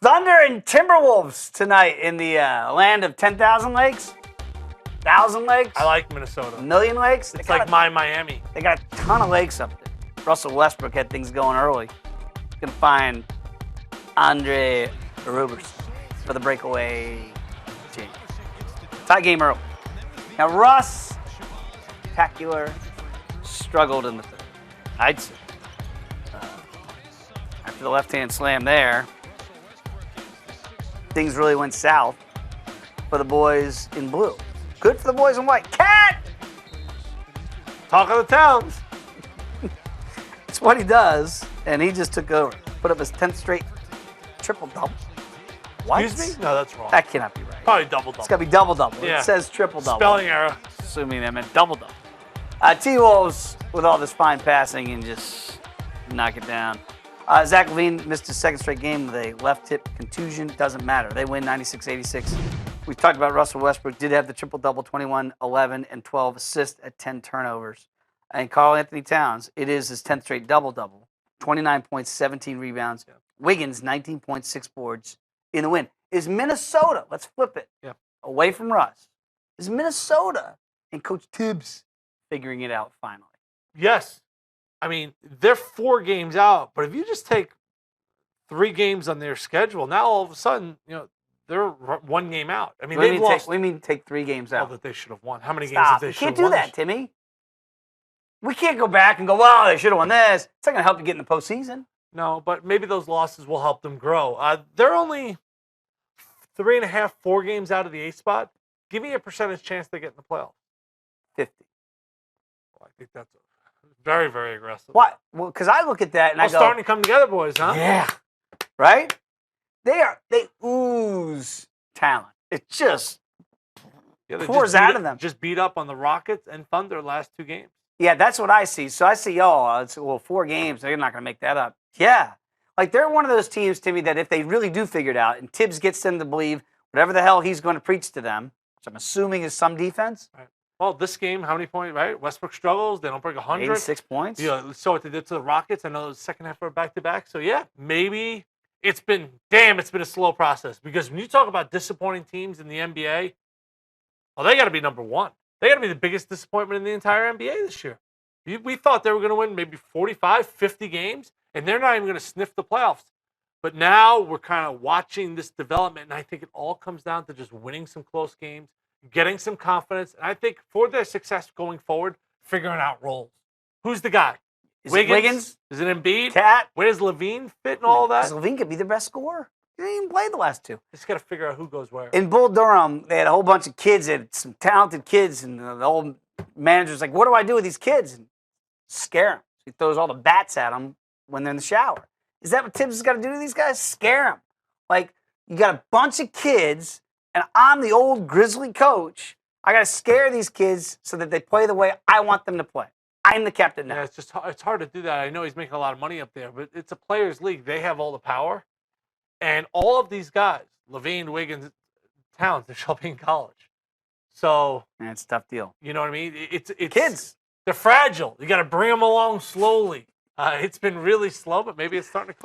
Thunder and Timberwolves tonight in the land of 10,000 lakes, 1,000 lakes. I like Minnesota. A million lakes. It's like my Miami. They got a ton of lakes up there. Russell Westbrook had things going early. He's going to find Andre Roberson for the breakaway team. Tie game early. Now, Russ, spectacular, struggled in the third. I'd say. After the left-hand slam there, things really went south for the boys in blue. Good for the boys in white. Cat! Talk of the Towns. It's what he does, and he just took over. Put up his 10th straight triple-double. What? Excuse me? No, that's wrong. That cannot be right. Probably double-double. It's got to be double-double. Yeah. It says triple-double. Spelling error. Assuming that meant double-double. T-Wolves with all this fine passing and just knock it down. Zach LaVine missed his second straight game with a left hip contusion. Doesn't matter. They win 96-86. We talked about Russell Westbrook. Did have the triple-double, 21, 11, and 12 assists at 10 turnovers. And Karl-Anthony Towns, it is his 10th straight double-double. 29 points, 17 rebounds. Yeah. Wiggins, 19.6 boards in the win. Is Minnesota, let's flip it, away from Russ. Is Minnesota and Coach Tibbs figuring it out finally? Yes. I mean, they're 4 games out, but if you just take 3 games on their schedule, now all of a sudden, they're 1 game out. I mean, they've lost. We mean take 3 games out. Oh, that they should have won. How many games Stop. did they You should can't have won? do that, Timmy. We can't go back and go, well, they should have won this. It's not going to help you get in the postseason. No, but maybe those losses will help them grow. They're only 3.5, 4 games out of the 8th spot. Give me a percentage chance they get in the playoffs. 50. Well, I think that's very, very aggressive. Why? Well, because I look at that and I go, starting to come together, boys, huh? Yeah. Right? They ooze talent. It just pours out of them. Just beat up on the Rockets and Thunder last 2 games. Yeah, that's what I see. So I see, 4 games, they're not going to make that up. Yeah. Like, they're one of those teams, Timmy, that if they really do figure it out and Tibbs gets them to believe whatever the hell he's going to preach to them, which I'm assuming is some defense. Right. Well, this game, how many points, right? Westbrook struggles. They don't break 100. 86 points. So what they did to the Rockets. I know the second half were back-to-back. So, yeah, maybe it's been a slow process. Because when you talk about disappointing teams in the NBA, well, they got to be number 1. They got to be the biggest disappointment in the entire NBA this year. We thought they were going to win maybe 45, 50 games, and they're not even going to sniff the playoffs. But now we're kind of watching this development, and I think it all comes down to just winning some close games, getting some confidence, and I think for their success going forward, figuring out roles. Who's the guy? Is it Wiggins? Is it Embiid? Cat? Where does LaVine fit in all that? Because LaVine could be the best scorer. He didn't even play the last 2. Just got to figure out who goes where. In Bull Durham, they had a whole bunch of kids. They had some talented kids, and the old manager's like, what do I do with these kids? And scare them. He throws all the bats at them when they're in the shower. Is that what Tibbs has got to do to these guys? Scare them. Like, you got a bunch of kids, and I'm the old grizzly coach. I got to scare these kids so that they play the way I want them to play. I'm the captain now. Yeah, it's hard to do that. I know he's making a lot of money up there, but it's a players' league. They have all the power. And all of these guys, LaVine, Wiggins, Towns, they're all in college. So it's a tough deal. You know what I mean? It's kids. They're fragile. You got to bring them along slowly. It's been really slow, but maybe it's starting to come.